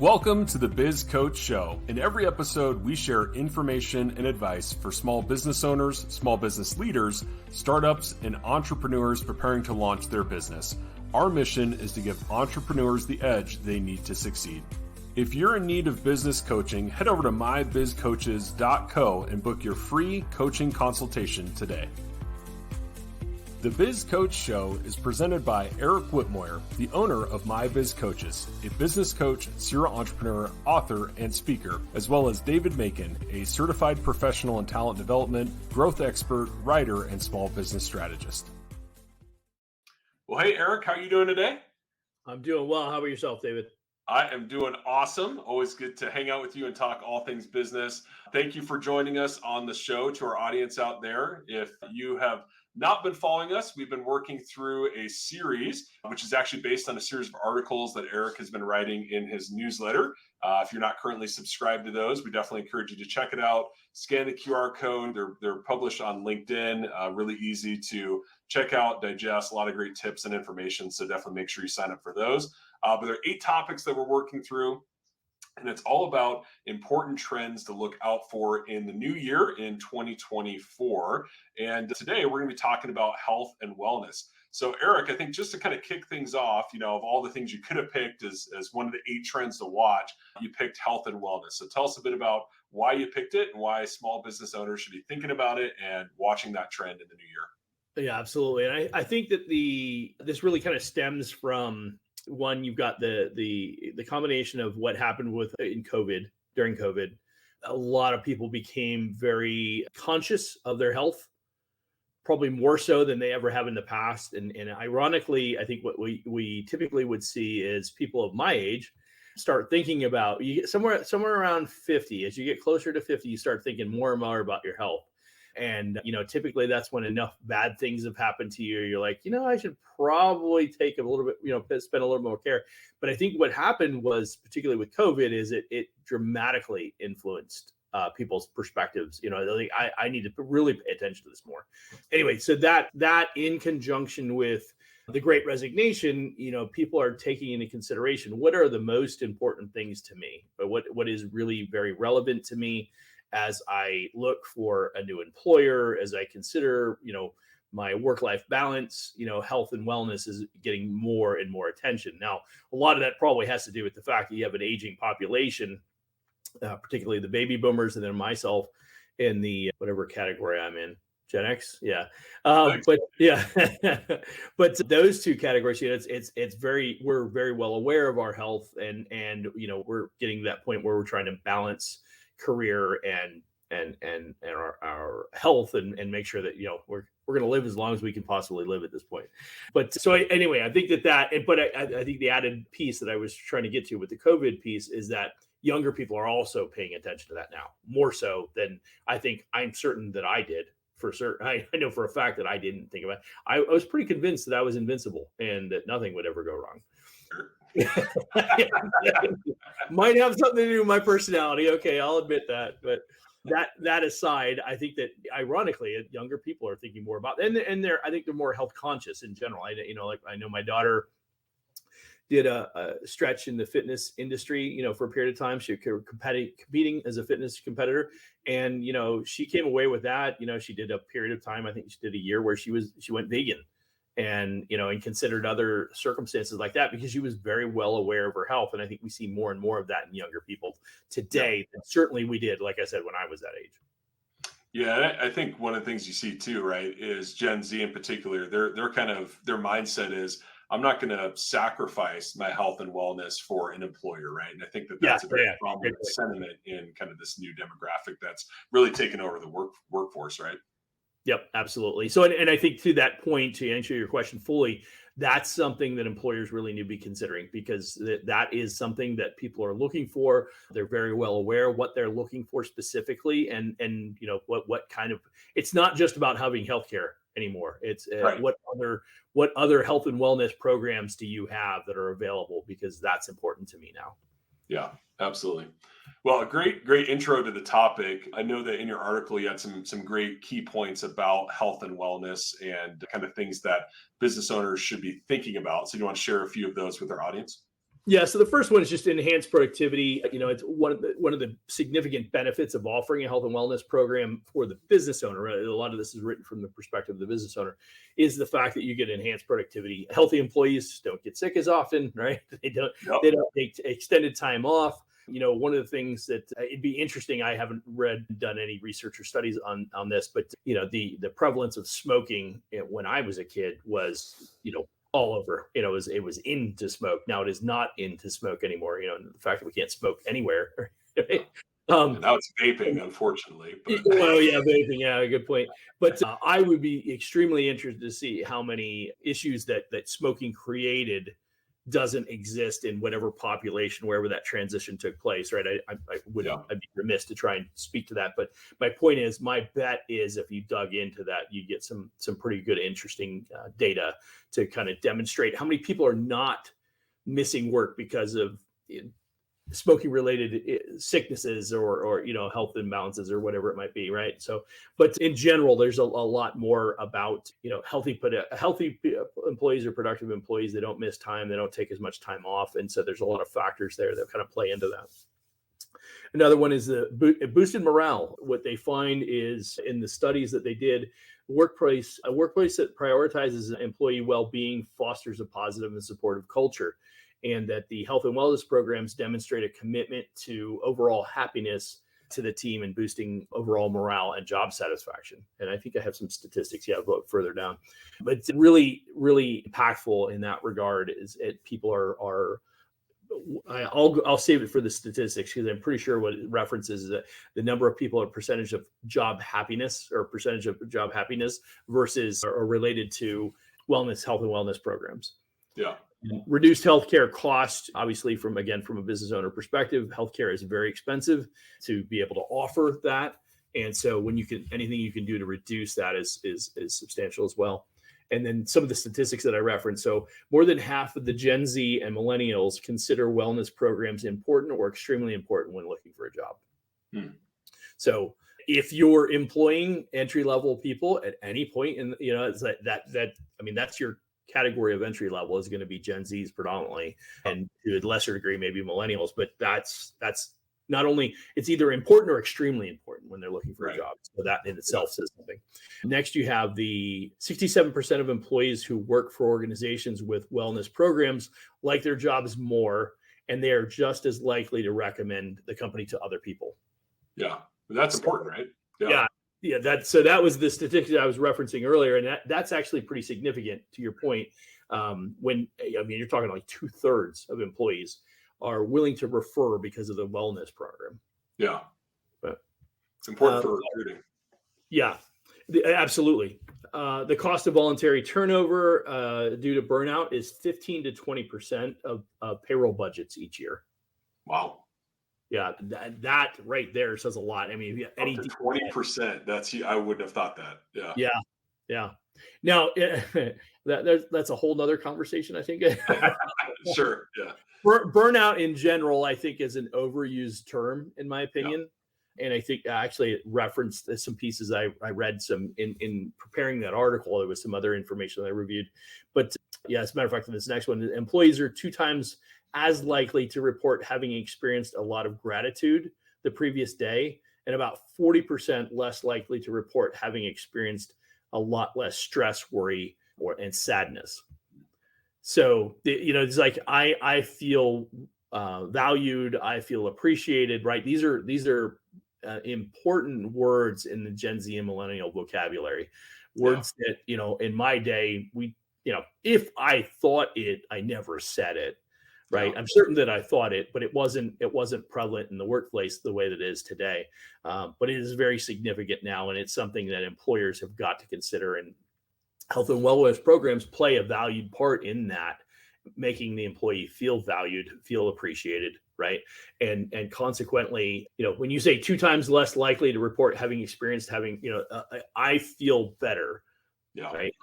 Welcome to the Biz Coach Show. In every episode, we share information and advice for small business owners, small business leaders, startups, and entrepreneurs preparing to launch their business. Our mission is to give entrepreneurs the edge they need to succeed. If you're in need of business coaching, head over to mybizcoaches.co and book your free coaching consultation today. The Biz Coach Show is presented by Eric Whitmoyer, the owner of My Biz Coaches, a business coach, serial entrepreneur, author, and speaker, as well as David Macon, a certified professional in talent development, growth expert, writer, and small business strategist. Well, hey, Eric, how are you doing today? I'm doing well. How about yourself, David? I am doing awesome. Always good to hang out with you and talk all things business. Thank you for joining us on the show. To our audience out there, if you have not been following us, we've been working through a series, which is actually based on a series of articles that Eric has been writing in his newsletter. If you're not currently subscribed to those, we definitely encourage you to check it out. Scan the QR code. They're published on LinkedIn. Really easy to check out, digest. A lot of great tips and information. So definitely make sure you sign up for those. But there are 8 topics that we're working through. And it's all about important trends to look out for in the new year in 2024. And today we're going to be talking about health and wellness. So Eric, I think just to kind of kick things off, of all the things you could have picked as one of the 8 trends to watch, you picked health and wellness. So tell us a bit about why you picked it and why small business owners should be thinking about it and watching that trend in the new year. Yeah, absolutely. And I think that this really kind of stems from one, you've got the combination of what happened during COVID. A lot of people became very conscious of their health, probably more so than they ever have in the past. And ironically, I think what we typically would see is people of my age start thinking about, you get somewhere around 50. As you get closer to 50, you start thinking more and more about your health. And, typically that's when enough bad things have happened to you. You're like, I should probably take a little bit, spend a little more care. But I think what happened was, particularly with COVID, is it dramatically influenced people's perspectives. I need to really pay attention to this more. Anyway, so that in conjunction with the Great Resignation, people are taking into consideration, what are the most important things to me, but what is really very relevant to me as I look for a new employer, as I consider, my work-life balance, health and wellness is getting more and more attention. Now, a lot of that probably has to do with the fact that you have an aging population, particularly the baby boomers, and then myself in the whatever category I'm in, Gen X. Yeah. But yeah, but those 2 categories, we're very well aware of our health and we're getting to that point where we're trying to balance career and our health and make sure that we're going to live as long as we can possibly live at this point. But so anyway, I think I think the added piece that I was trying to get to with the COVID piece is that younger people are also paying attention to that now, more so than I'm certain that I did. For certain, I know for a fact that I didn't think about it. I was pretty convinced that I was invincible and that nothing would ever go wrong. Might have something to do with my personality. Okay, I'll admit that. But that aside, I think that ironically, younger people are thinking more about and I think they're more health conscious in general. I know my daughter did a stretch in the fitness industry, for a period of time. She was competing as a fitness competitor, and she came away with that. She did a period of time. I think she did a year where she went vegan. And, and considered other circumstances like that because she was very well aware of her health. And I think we see more and more of that in younger people today. Yeah. Certainly we did, like I said, when I was that age. Yeah, I think one of the things you see too, right, is Gen Z in particular, their mindset is, I'm not going to sacrifice my health and wellness for an employer, right? And I think that's a very prominent sentiment in kind of this new demographic that's really taken over the workforce, right? Yep, absolutely. So, and I think to that point, to answer your question fully, that's something that employers really need to be considering because that is something that people are looking for. They're very well aware of what they're looking for specifically, and what kind of. It's not just about having healthcare anymore. It's right. What other health and wellness programs do you have that are available? Because that's important to me now. Yeah, absolutely. Well, a great intro to the topic. I know that in your article, you had some great key points about health and wellness and kind of things that business owners should be thinking about. So you want to share a few of those with our audience? Yeah, so the first one is just enhanced productivity. It's one of the significant benefits of offering a health and wellness program for the business owner. Right? A lot of this is written from the perspective of the business owner, is the fact that you get enhanced productivity. Healthy employees don't get sick as often, right? They don't take extended time off. One of the things that it'd be interesting, I haven't done any research or studies on this, but the prevalence of smoking when I was a kid was all over. It was into smoke. Now it is not into smoke anymore. The fact that we can't smoke anywhere. Right? And now it's vaping, unfortunately. But. Well, yeah, vaping. Yeah, good point. But I would be extremely interested to see how many issues that smoking created doesn't exist in whatever population, wherever that transition took place, right? I'd be remiss to try and speak to that. But my point is, my bet is if you dug into that, you get some pretty good, interesting data to kind of demonstrate how many people are not missing work because of smoking related sicknesses or health imbalances or whatever it might be, right? So, but in general, there's a lot more about healthy employees or productive employees. They don't miss time, they don't take as much time off, and so there's a lot of factors there that kind of play into that. Another one is the boosted morale. What they find is, in the studies that they did, a workplace that prioritizes employee well-being fosters a positive and supportive culture, and that the health and wellness programs demonstrate a commitment to overall happiness to the team and boosting overall morale and job satisfaction. And I think I have some statistics, further down. But it's really, really impactful in that regard. People are I'll save it for the statistics, because I'm pretty sure what it references is that the number of people, or percentage of job happiness, versus or related to health and wellness programs. Yeah. Reduced healthcare costs, obviously, from a business owner perspective, healthcare is very expensive to be able to offer that. And so anything you can do to reduce that is substantial as well. And then some of the statistics that I referenced. So more than half of the Gen Z and millennials consider wellness programs important or extremely important when looking for a job. So if you're employing entry-level people at any point it's that's your category of entry level is going to be Gen Zs predominantly, and to a lesser degree maybe millennials, but that's not only, it's either important or extremely important when they're looking for a job. So that in itself says something. Next, you have the 67% of employees who work for organizations with wellness programs like their jobs more, and they are just as likely to recommend the company to other people. Yeah, that's important, right? Yeah. That was the statistic I was referencing earlier, and that's actually pretty significant to your point. When you're talking like 2/3 of employees are willing to refer because of the wellness program. Yeah, but it's important for recruiting. Yeah, absolutely. The cost of voluntary turnover due to burnout is 15 to 20% of payroll budgets each year. Wow. Yeah, that right there says a lot. I mean, any 20%, I wouldn't have thought that. Yeah. Now, that's a whole nother conversation, I think. Sure. Yeah. Burnout in general, I think, is an overused term, in my opinion. Yeah. And I think actually it referenced some pieces I read some in preparing that article. There was some other information that I reviewed. But as a matter of fact, in this next one, employees are 2 times as likely to report having experienced a lot of gratitude the previous day, and about 40% less likely to report having experienced a lot less stress, worry, and sadness. So, it's like, I feel valued, I feel appreciated, right? These are important words in the Gen Z and millennial vocabulary. Words that, in my day, if I thought it, I never said it. Right. I'm certain that I thought it, but it wasn't prevalent in the workplace the way that it is today. But it is very significant now. And it's something that employers have got to consider. And health and wellness programs play a valued part in that, making the employee feel valued, feel appreciated. Right. And consequently, when you say 2 times less likely to report having experienced I feel better. Yeah. Right.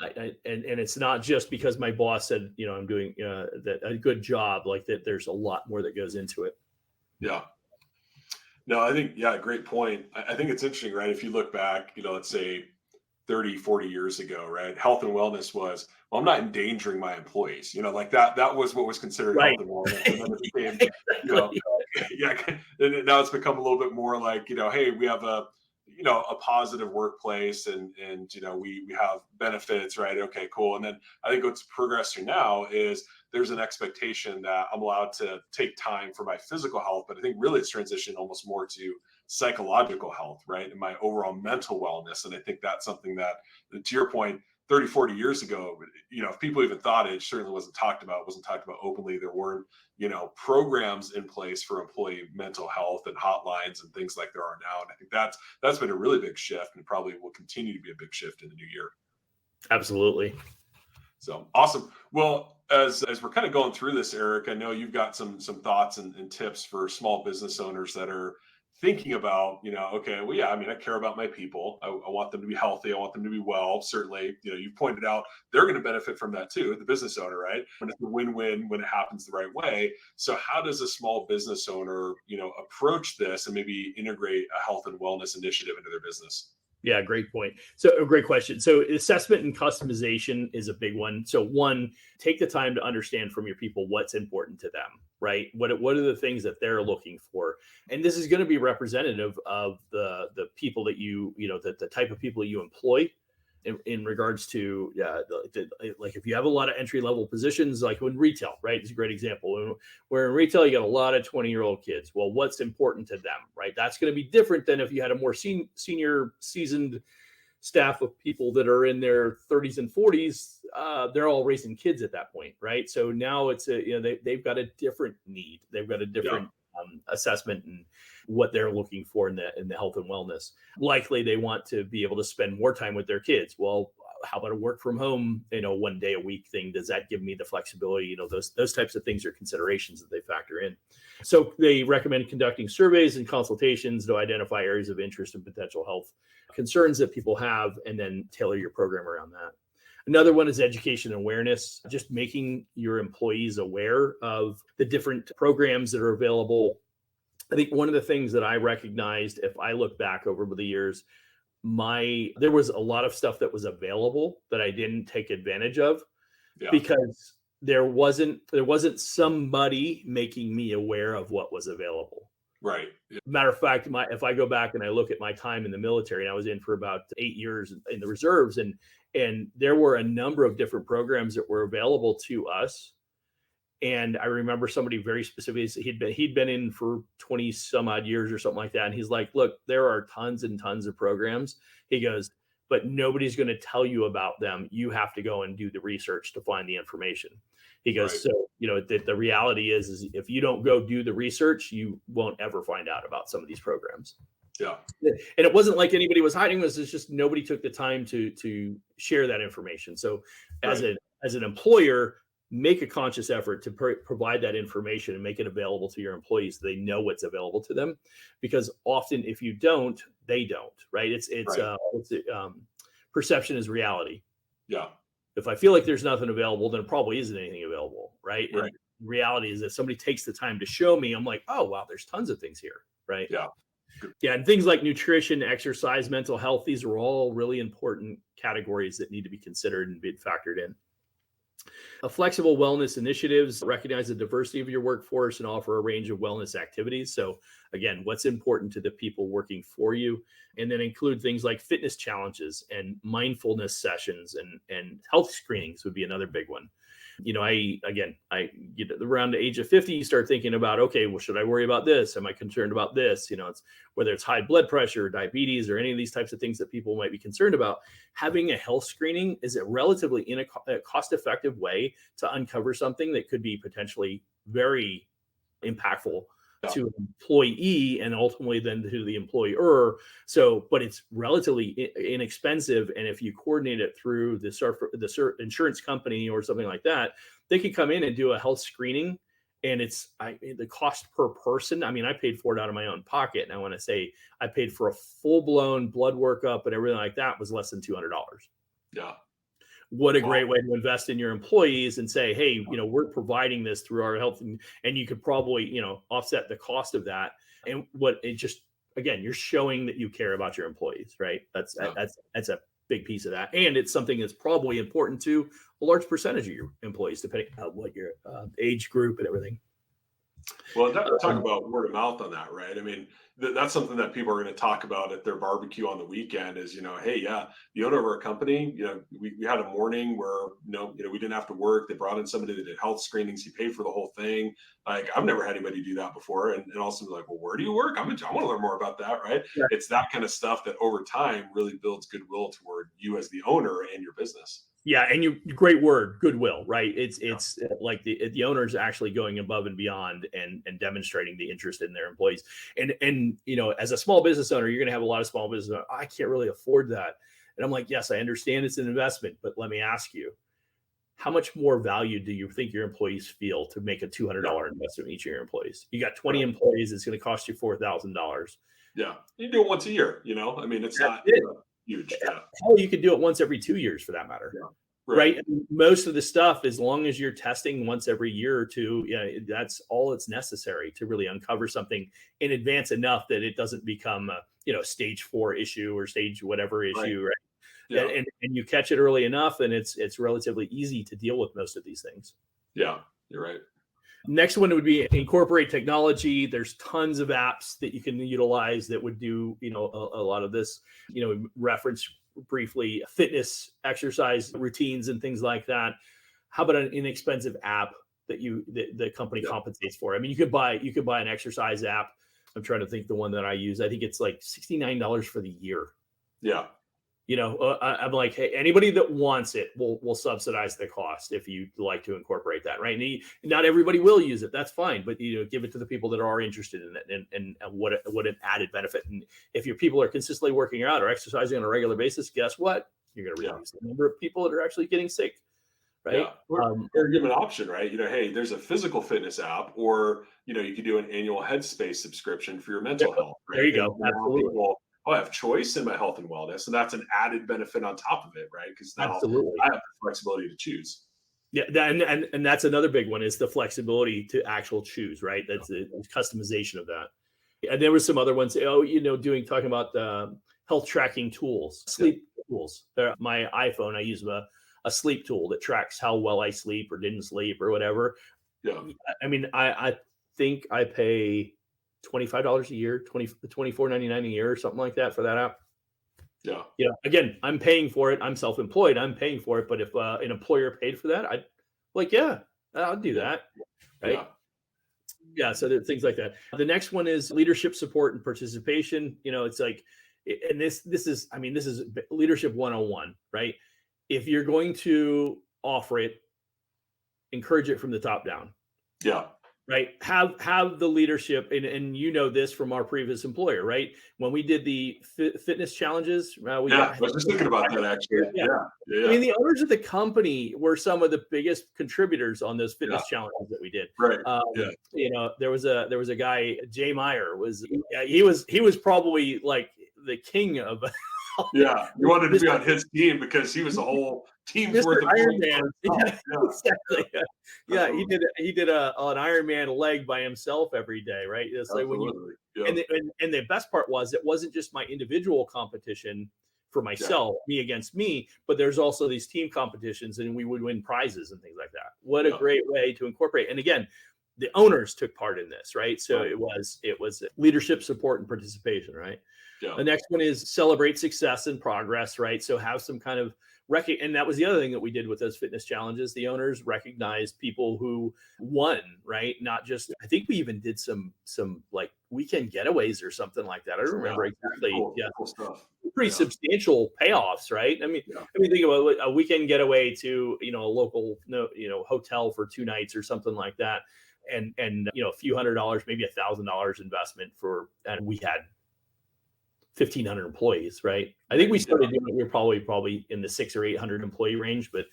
And it's not just because my boss said, I'm doing a good job, like that. There's a lot more that goes into it. Yeah. No, I think, great point. I think it's interesting, right? If you look back, let's say 30, 40 years ago, right? Health and wellness was, well, I'm not endangering my employees, like that was what was considered health Right. and wellness. And then it became, you know, Exactly. yeah, and now it's become a little bit more like, hey, we have a positive workplace and we have benefits, right? Okay, cool. And then I think what's progressing now is there's an expectation that I'm allowed to take time for my physical health, but I think really it's transitioned almost more to psychological health, right? And my overall mental wellness. And I think that's something that, to your point, 30, 40 years ago, if people even thought it certainly wasn't talked about openly. There weren't, programs in place for employee mental health and hotlines and things like there are now. And I think that's been a really big shift and probably will continue to be a big shift in the new year. Absolutely. So awesome. Well, as we're kind of going through this, Eric, I know you've got some thoughts and tips for small business owners that are thinking about, okay, well, yeah, I mean, I care about my people. I want them to be healthy. I want them to be well. Certainly, you pointed out they're going to benefit from that too, the business owner, right? And it's a win-win when it happens the right way. So how does a small business owner, approach this and maybe integrate a health and wellness initiative into their business? Yeah, great point. So, a great question. So, assessment and customization is a big one. So, one, take the time to understand from your people what's important to them, right? What are the things that they're looking for? And this is going to be representative of the people that the type of people you employ. In regards to like if you have a lot of entry level positions, like in retail, right? It's a great example. Where in retail you got a lot of 20-year-old kids. Well, what's important to them, right? That's going to be different than if you had a more senior seasoned staff of people that are in their 30s and 40s. They're all raising kids at that point, right? So now it's they've got a different need. They've got a different assessment and what they're looking for in the health and wellness. Likely they want to be able to spend more time with their kids. Well, how about a work from home, 1 day a week thing? Does that give me the flexibility? Those types of things are considerations that they factor in. So they recommend conducting surveys and consultations to identify areas of interest and potential health concerns that people have, and then tailor your program around that. Another one is education and awareness, just making your employees aware of the different programs that are available. I think one of the things that I recognized, if I look back over the years, there was a lot of stuff that was available that I didn't take advantage of because there wasn't somebody making me aware of what was available. Right. Yeah. Matter of fact, if I go back and I look at my time in the military, and I was in for about 8 years in the reserves, and there were a number of different programs that were available to us. And I remember somebody very specifically, he'd been in for 20 some odd years or something like that. And he's like, look, there are tons and tons of programs. He goes, but nobody's going to tell you about them. You have to go and do the research to find the information. He goes, right. So, the reality is if you don't go do the research, you won't ever find out about some of these programs. Yeah. And it wasn't like anybody was hiding this. It's just nobody took the time to share that information. So as an employer, make a conscious effort to provide that information and make it available to your employees so they know what's available to them. Because often if you don't, they don't, right? It's perception is reality. Yeah. If I feel like there's nothing available, then it probably isn't anything available, right? Right. And reality is that somebody takes the time to show me, I'm like, oh, wow, there's tons of things here, right? Yeah. Yeah, and things like nutrition, exercise, mental health, these are all really important categories that need to be considered and be factored in. Flexible wellness initiatives recognize the diversity of your workforce and offer a range of wellness activities. So again, what's important to the people working for you, and then include things like fitness challenges and mindfulness sessions and health screenings would be another big one. I get around the age of 50, you start thinking about, okay, well, should I worry about this? Am I concerned about this? It's whether it's high blood pressure, diabetes, or any of these types of things that people might be concerned about. Having a health screening is a relatively cost-effective way to uncover something that could be potentially very impactful to an employee and ultimately then to the employer. So, but it's relatively inexpensive. And if you coordinate it through the insurance company or something like that, they could come in and do a health screening. And the cost per person. I mean, I paid for it out of my own pocket. And I want to say I paid for a full-blown blood workup and everything like that was less than $200. Yeah. What a great way to invest in your employees and say, hey, we're providing this through our health, and you could probably, offset the cost of that. And you're showing that you care about your employees, right? That's a big piece of that. And it's something that's probably important to a large percentage of your employees, depending on what your age group and everything. Well, talk about word of mouth on that, right? I mean, that's something that people are going to talk about at their barbecue on the weekend is, hey, yeah, the owner of our company, we had a morning where, we didn't have to work. They brought in somebody that did health screenings. He paid for the whole thing. Like, I've never had anybody do that before. And also be like, well, where do you work? I want to learn more about that, right? Yeah. It's that kind of stuff that over time really builds goodwill toward you as the owner and your business. Yeah, and great word, goodwill, right? It's like the owners actually going above and beyond and demonstrating the interest in their employees. And as a small business owner, you're going to have a lot of small business owners, I can't really afford that. And I'm like, yes, I understand it's an investment, but let me ask you, how much more value do you think your employees feel to make a $200 investment in each of your employees? You got 20 employees, it's going to cost you $4,000. Yeah, you do it once a year. I mean, it's not huge. Yeah. Hell, you could do it once every 2 years for that matter. Yeah. Right. Most of the stuff, as long as you're testing once every year or two, that's all it's necessary to really uncover something in advance enough that it doesn't become a stage 4 issue or stage whatever issue. Right. Yeah. And you catch it early enough, and it's relatively easy to deal with most of these things. Yeah, you're right. Next one would be incorporate technology. There's tons of apps that you can utilize that would do, a lot of this, reference briefly fitness, exercise routines and things like that. How about an inexpensive app that the company compensates for? I mean, you could buy an exercise app. I'm trying to think the one that I use. I think it's like $69 for the year. Yeah. I'm like, hey, anybody that wants it, will subsidize the cost if you'd like to incorporate that, right? And not everybody will use it. That's fine, but give it to the people that are interested in it and what an added benefit. And if your people are consistently working out or exercising on a regular basis, guess what? You're going to reduce the number of people that are actually getting sick, right? Yeah. Or give an option, right? Hey, there's a physical fitness app, or you could do an annual Headspace subscription for your mental health. Right? There you go. Absolutely. I have choice in my health and wellness, and that's an added benefit on top of it, right? Because now I have the flexibility to choose. Yeah, and that's another big one is the flexibility to actual choose, right? That's the customization of that. And there were some other ones, talking about health tracking tools, sleep tools. My iPhone, I use a sleep tool that tracks how well I sleep or didn't sleep or whatever. Yeah. I mean, I think I pay $25 a year, $24.99 a year or something like that for that app. Yeah. Again, I'm paying for it. I'm self-employed. I'm paying for it. But if an employer paid for that, I'd I'll do that. Right. Yeah. So there are things like that. The next one is leadership support and participation. It's like, and this is leadership 101, right? If you're going to offer it, encourage it from the top down. Yeah. Right. Have the leadership. And this from our previous employer, right? When we did the fitness challenges, I was just thinking about that actually. Yeah. I mean, the owners of the company were some of the biggest contributors on those fitness challenges that we did. Right. There was a guy, Jay Meyer, he was probably like the king of Yeah, you wanted to be on his team because he was a whole team's worth of Iron Man. Exactly. Yeah, he did an Ironman leg by himself every day, right? It's like and the best part was it wasn't just my individual competition for myself, me against me, but there's also these team competitions, and we would win prizes and things like that. What a great way to incorporate. And again, the owners took part in this, right? So it was leadership, support, and participation, right? Yeah. The next one is celebrate success and progress, right? So have some kind of and that was the other thing that we did with those fitness challenges. The owners recognized people who won, right? Not just, I think we even did some like weekend getaways or something like that. I don't remember exactly. Cool stuff. Pretty substantial payoffs, right? I mean, think about a weekend getaway to, a local, hotel for 2 nights or something like that. And a few $100, maybe $1,000 investment and we had 1,500 employees, right? I think we started doing it. We were probably in the 600 or 800 employee range, but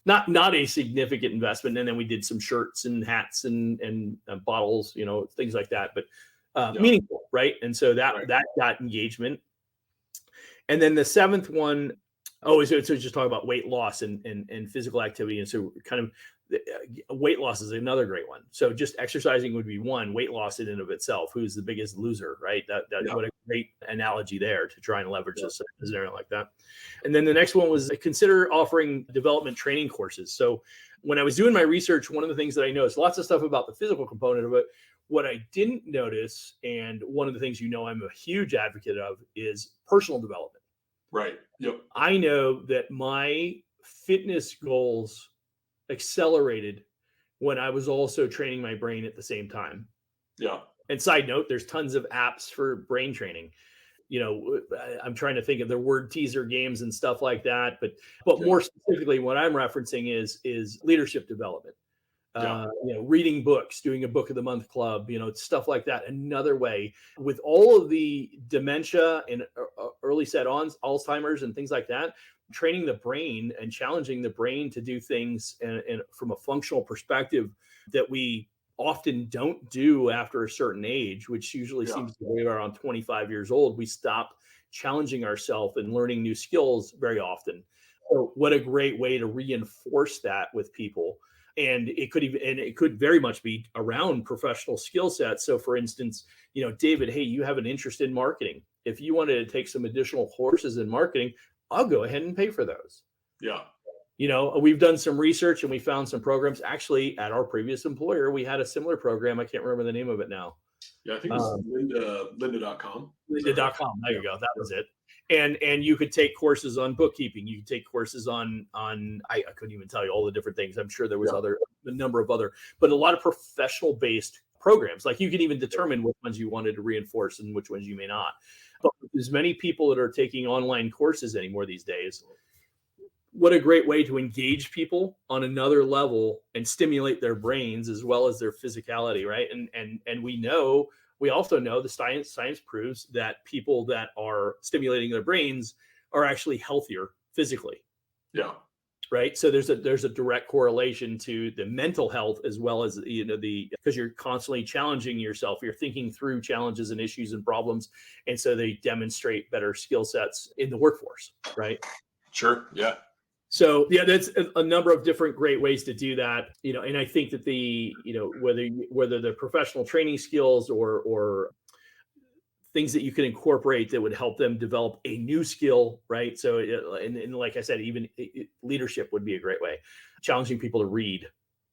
not a significant investment. And then we did some shirts and hats and bottles, things like that, but meaningful, right? And so that got engagement. And then the 7th one, so just talk about weight loss and physical activity. And so kind of Weight loss is another great one. So just exercising would be one. Weight loss in and of itself. Who's the biggest loser, right? Yeah. What a great analogy there to try and leverage Yeah. this scenario like that. And then the next one was consider offering development training courses. So when I was doing my research, one of the things that I noticed, lots of stuff about the physical component of it. What I didn't notice, and one of the things I'm a huge advocate of, is personal development. Right. Yep. I know that my fitness goals accelerated when I was also training my brain at the same time. Yeah. And side note, there's tons of apps for brain training. I'm trying to think of the word teaser games and stuff like that, but more specifically, what I'm referencing is leadership development. Reading books, doing a book of the month club, stuff like that. Another way, with all of the dementia and early set on Alzheimer's and things like that, training the brain and challenging the brain to do things and from a functional perspective that we often don't do after a certain age, which usually seems to be around 25 years old. We stop challenging ourselves and learning new skills very often. So what a great way to reinforce that with people. And it could very much be around professional skill sets. So for instance, David, hey, you have an interest in marketing. If you wanted to take some additional courses in marketing, I'll go ahead and pay for those. Yeah. We've done some research and we found some programs. Actually, at our previous employer, we had a similar program. I can't remember the name of it now. Yeah, I think it's lynda.com. Lynda.com. There you go. That was it. And you could take courses on bookkeeping. You could take courses on I couldn't even tell you all the different things. I'm sure there was a number of other, but a lot of professional based programs. Like you can even determine which ones you wanted to reinforce and which ones you may not. But there's many people that are taking online courses anymore these days. What a great way to engage people on another level and stimulate their brains as well as their physicality, right? And we also know the science proves that people that are stimulating their brains are actually healthier physically. Yeah. Right. So there's a direct correlation to the mental health as well as because you're constantly challenging yourself. You're thinking through challenges and issues and problems. And so they demonstrate better skill sets in the workforce. Right. Sure. Yeah. So that's a number of different great ways to do that, and I think that whether the professional training skills or things that you can incorporate that would help them develop a new skill, right? So, and like I said, even leadership would be a great way. Challenging people to read,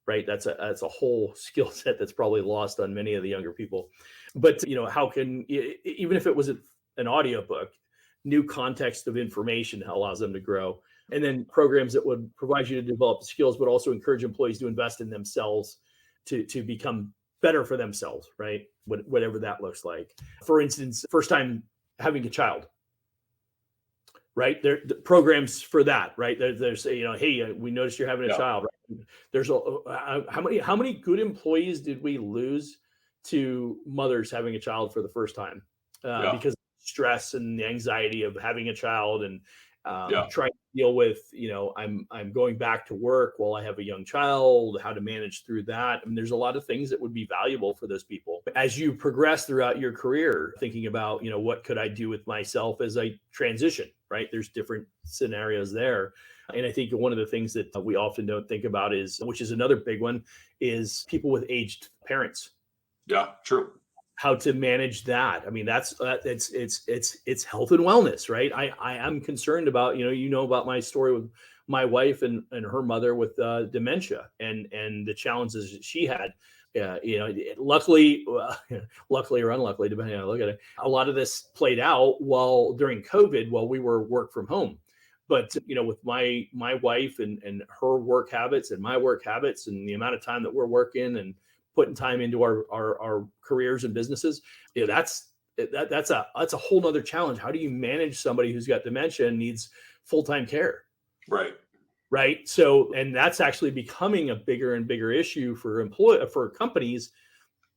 right? That's a whole skill set that's probably lost on many of the younger people. But how can, even if it was an audiobook, new context of information allows them to grow. And then programs that would provide you to develop the skills, but also encourage employees to invest in themselves to become better for themselves, right? Whatever that looks like. For instance, first time having a child, right? There the programs for that, right? There's hey, we noticed you're having a child. Right? There's how many good employees did we lose to mothers having a child for the first time because of stress and the anxiety of having a child and trying to deal with, I'm going back to work while I have a young child, how to manage through that. I mean, there's a lot of things that would be valuable for those people. As you progress throughout your career, thinking about, what could I do with myself as I transition, right? There's different scenarios there. And I think one of the things that we often don't think about which is another big one, is people with aged parents. Yeah, true. How to manage that. I mean, that's it's health and wellness, right? I am concerned about, about my story with my wife and her mother with dementia and the challenges that she had. Luckily or unluckily, depending on how you look at it, a lot of this played out during COVID while we were work from home. But, with my wife and her work habits and my work habits and the amount of time that we're working and putting time into our careers and businesses, that's a whole nother challenge. How do you manage somebody who's got dementia and needs full-time care? Right. So, and that's actually becoming a bigger and bigger issue for companies.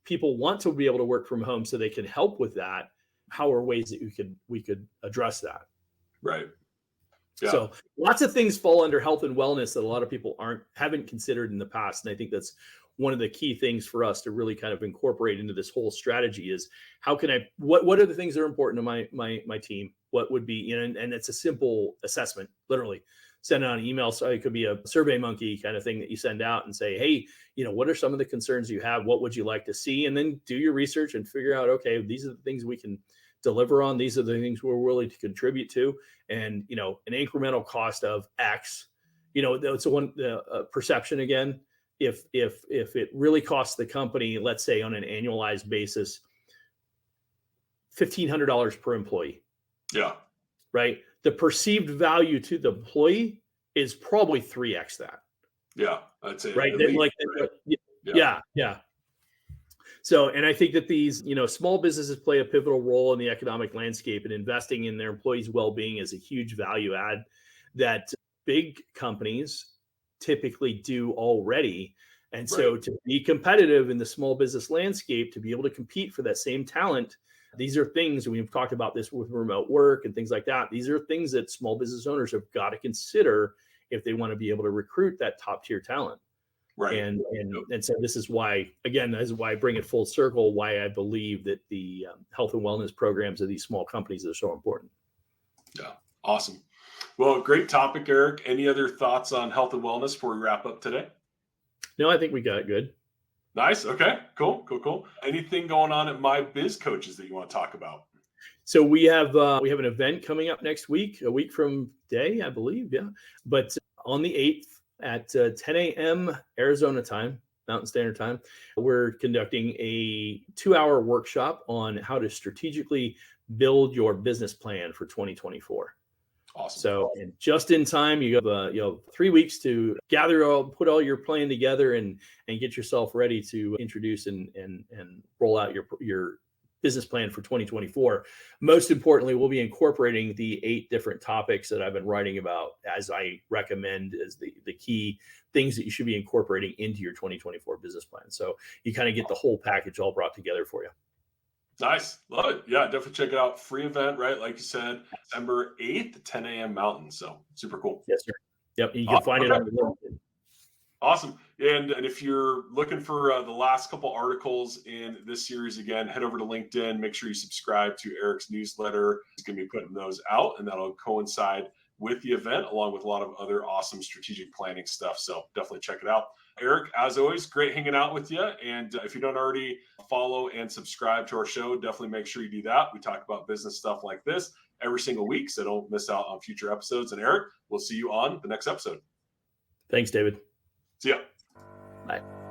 People want to be able to work from home so they can help with that. How are ways that we could address that? Right. Yeah. So lots of things fall under health and wellness that a lot of people haven't considered in the past. And I think that's one of the key things for us to really kind of incorporate into this whole strategy is what are the things that are important to my team? What would be, and it's a simple assessment, literally send out an email. So it could be a Survey Monkey kind of thing that you send out and say, hey, what are some of the concerns you have? What would you like to see? And then do your research and figure out, okay, these are the things we can deliver on. These are the things we're willing to contribute to. And, an incremental cost of X, it's a perception again. If it really costs the company, let's say on an annualized basis, $1,500 per employee. Yeah. Right. The perceived value to the employee is probably 3x that. Yeah. I'd say. Right. Least, right? Yeah. So, and I think that these, small businesses play a pivotal role in the economic landscape, and investing in their employees' well-being is a huge value add that big companies typically do already. And so to be competitive in the small business landscape, to be able to compete for that same talent, these are things, we've talked about this with remote work and things like that. These are things that small business owners have got to consider if they want to be able to recruit that top tier talent. Right. And so this is why, again, this is why I bring it full circle, why I believe that the health and wellness programs of these small companies are so important. Yeah. Awesome. Well, great topic, Eric. Any other thoughts on health and wellness before we wrap up today? No, I think we got it good. Nice. Okay. Cool. Anything going on at My Biz Coaches that you want to talk about? So we have an event coming up next week, a week from today, I believe. Yeah. But on the 8th at 10 a.m. Arizona time, Mountain Standard Time, we're conducting a 2-hour workshop on how to strategically build your business plan for 2024. Awesome. So, and just in time, you have 3 weeks to put all your plan together and get yourself ready to introduce and roll out your business plan for 2024. Most importantly, we'll be incorporating the 8 different topics that I've been writing about as I recommend as the key things that you should be incorporating into your 2024 business plan. So you kind of get the whole package all brought together for you. Nice. Love it. Yeah, definitely check it out. Free event, right? Like you said, December 8th, 10 a.m. Mountain. So super cool. Yes, sir. Yep. You can find it on the LinkedIn. Awesome. And if you're looking for the last couple articles in this series, again, head over to LinkedIn. Make sure you subscribe to Eric's newsletter. He's going to be putting those out, and that'll coincide with the event, along with a lot of other awesome strategic planning stuff. So definitely check it out. Eric, as always, great hanging out with you. And if you don't already follow and subscribe to our show, definitely make sure you do that. We talk about business stuff like this every single week, so don't miss out on future episodes. And Eric, we'll see you on the next episode. Thanks, David. See ya. Bye.